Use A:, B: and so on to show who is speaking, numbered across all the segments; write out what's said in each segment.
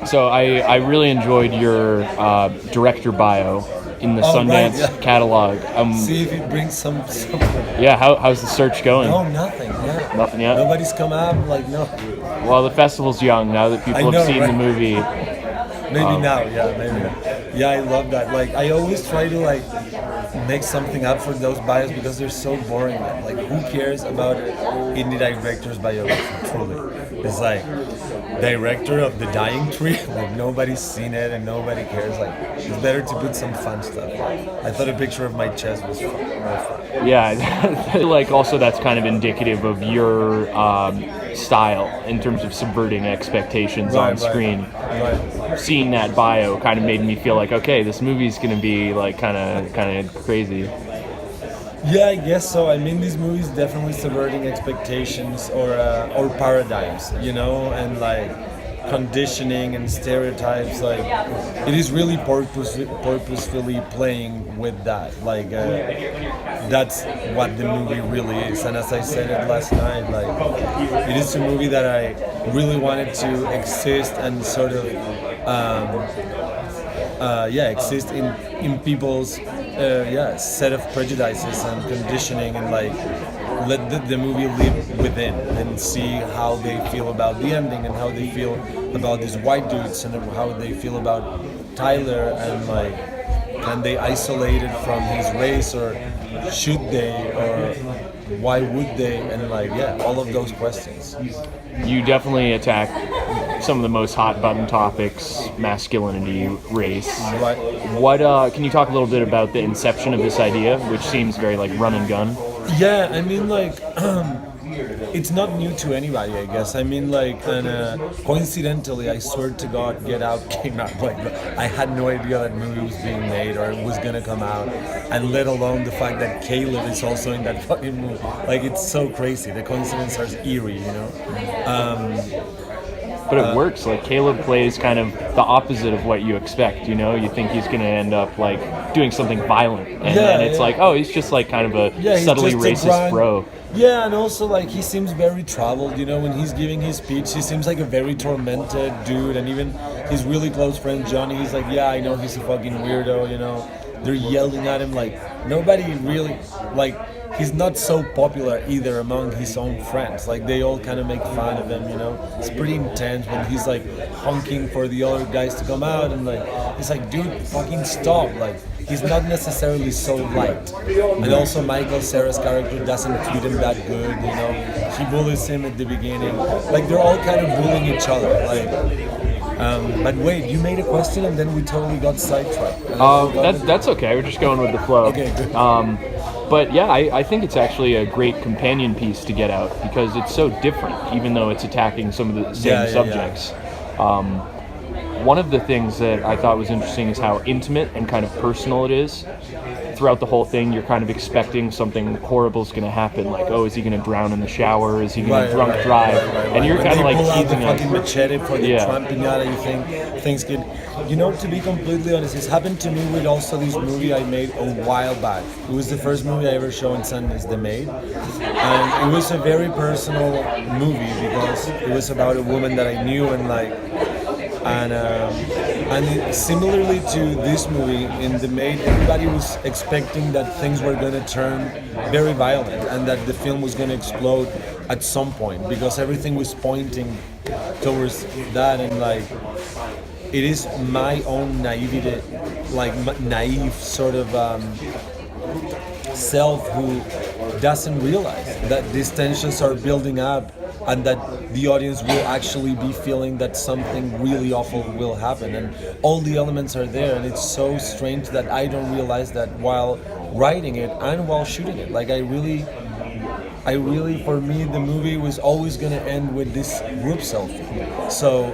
A: So I really enjoyed your director bio in the Sundance catalog.
B: See if it brings some.
A: Yeah, how's the search going?
B: No, nothing. Yeah.
A: Nothing yet?
B: Nobody's come out. No.
A: Well, the festival's young now that people have seen the movie.
B: Maybe now, maybe. Yeah, I love that. I always try to make something up for those bios because they're so boring. Who cares about indie directors' biography? Truly, it's director of The Dying Tree. Nobody's seen it and nobody cares. It's better to put some fun stuff. I thought a picture of my chest was more fun.
A: Yeah, also that's kind of indicative of your style in terms of subverting expectations on screen.
B: Right.
A: Seeing that bio kind of made me feel like, okay, this movie's gonna be kind of crazy.
B: Yeah, I guess so. These movies definitely subverting expectations or paradigms, and conditioning and stereotypes. It is really purposefully playing with that. That's what the movie really is. And as I said it last night, it is a movie that I really wanted to exist and sort of exist in people's set of prejudices and conditioning, and let the movie live within and see how they feel about the ending and how they feel about these white dudes and how they feel about Tyler, and can they isolate it from his race, or should they, or why would they, and all of those questions.
A: You definitely attack some of the most hot button topics: masculinity, race.
B: Right.
A: What can you talk a little bit about the inception of this idea, which seems very run and gun?
B: Yeah, it's not new to anybody, I guess. Coincidentally, I swear to God, Get Out came out. I had no idea that movie was being made or it was gonna come out, and let alone the fact that Caleb is also in that fucking movie. It's so crazy. The coincidences are eerie,
A: But it works. Caleb plays kind of the opposite of what you expect. You think he's going to end up doing something violent, and then it's he's just kind of a subtly racist bro.
B: Yeah, and also he seems very troubled. When he's giving his speech, he seems like a very tormented dude, and even his really close friend Johnny, he's yeah, I know he's a fucking weirdo. They're yelling at him nobody really he's not so popular either among his own friends. They all kind of make fun of him, It's pretty intense when he's honking for the other guys to come out, and it's dude, fucking stop. He's not necessarily so liked. And also Michael Cera's character doesn't treat him that good, He bullies him at the beginning. They're all kind of bullying each other. But wait, you made a question and then we totally got sidetracked.
A: That's okay. We're just going with the flow.
B: Okay, good.
A: But yeah, I think it's actually a great companion piece to Get Out because it's so different, even though it's attacking some of the same subjects. Yeah. One of the things that I thought was interesting is how intimate and kind of personal it is. Throughout the whole thing, you're kind of expecting something horrible is going to happen. Is he going to drown in the shower? Is he going to drunk drive? And you're kind of keeping
B: out the fucking machete for the Trump pinata. You think things get... to be completely honest, this happened to me with also this movie I made a while back. It was the first movie I ever showed in Sundance, The Maid. And it was a very personal movie because it was about a woman that I knew and similarly to this movie, in The Maid, everybody was expecting that things were going to turn very violent and that the film was going to explode at some point because everything was pointing towards that, and it is my own naivety, naive sort of self who doesn't realize that these tensions are building up and that the audience will actually be feeling that something really awful will happen, and all the elements are there, and it's so strange that I don't realize that while writing it and while shooting it. I really, for me, the movie was always going to end with this group selfie. So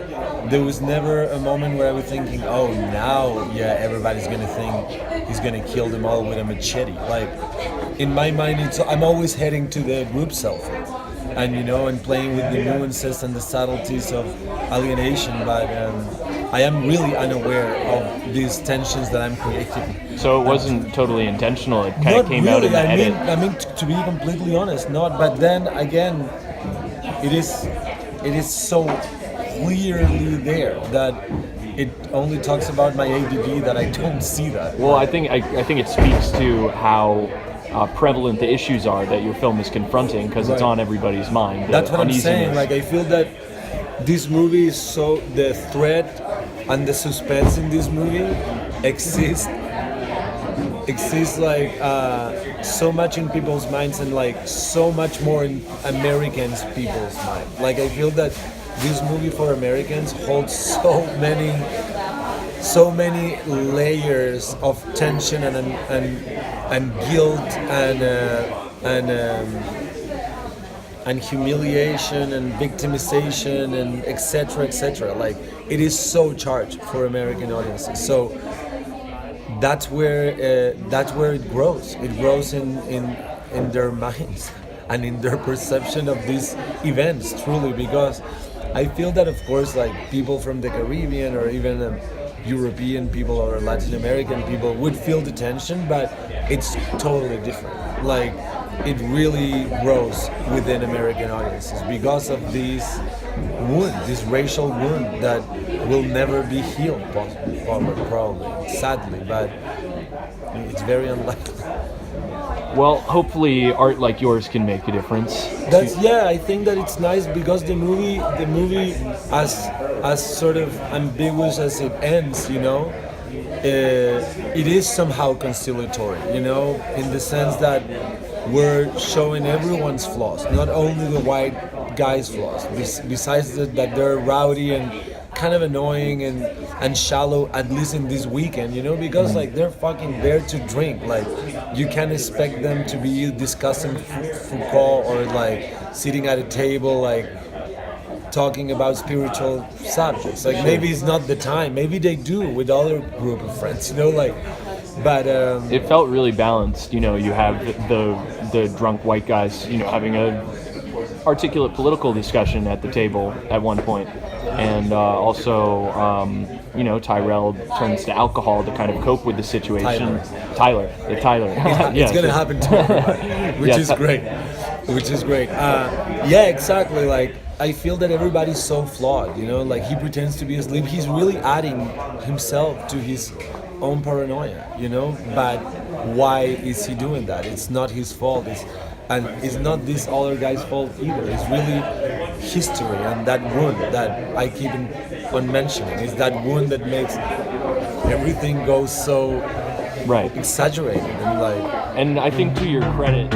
B: there was never a moment where I was thinking, oh, now, everybody's going to think he's going to kill them all with a machete. In my mind, I'm always heading to the group selfie. And playing with the nuances and the subtleties of alienation, but I am really unaware of these tensions that I'm creating.
A: So it wasn't totally intentional, it kind of came out in the edit?
B: To be completely honest, not, but then again, it is so clearly there. That it only talks about my ADD, that I don't see that.
A: Well, I think it speaks to how prevalent the issues are that your film is confronting, because it's on everybody's mind.
B: That's what I'm saying. Like, I feel that this movie is so, the threat and the suspense in this movie exists like so much in people's minds, and like so much more in Americans' people's mind. Like, I feel that this movie for Americans holds so many layers of tension and guilt and humiliation and victimization and etc. Like, it is so charged for American audiences. So that's where it grows. It grows in their minds and in their perception of these events, truly, because I feel that, of course, like, people from the Caribbean or even European people or Latin American people would feel the tension, but it's totally different. Like, it really grows within American audiences because of this wound, this racial wound that will never be healed, probably, sadly, but it's very unlikely.
A: Well, hopefully art like yours can make a difference.
B: I think that it's nice because the movie as sort of ambiguous as it ends, you know, it is somehow conciliatory, you know, in the sense that we're showing everyone's flaws, not only the white guy's flaws, besides that they're rowdy and kind of annoying and shallow, at least in this weekend, you know, because like they're fucking there to drink. Like, you can't expect them to be discussing Foucault or like sitting at a table like talking about spiritual subjects. Like, maybe it's not the time. Maybe they do with other group of friends, you know, like. But
A: it felt really balanced. You know, you have the drunk white guys, you know, having a articulate political discussion at the table at one point, and also you know, TYREL turns to alcohol to kind of cope with the situation. Tyler.
B: Yeah,
A: yeah,
B: it's gonna happen to everybody, which is great. Yeah, exactly. Like, I feel that everybody's so flawed, you know, like, he pretends to be asleep. He's really adding himself to his own paranoia, you know, but why is he doing that? It's not his fault. It's not this other guy's fault either. It's really history and that wound that I keep on mentioning. It's that wound that makes everything go so exaggerated and like.
A: And I think, to your credit.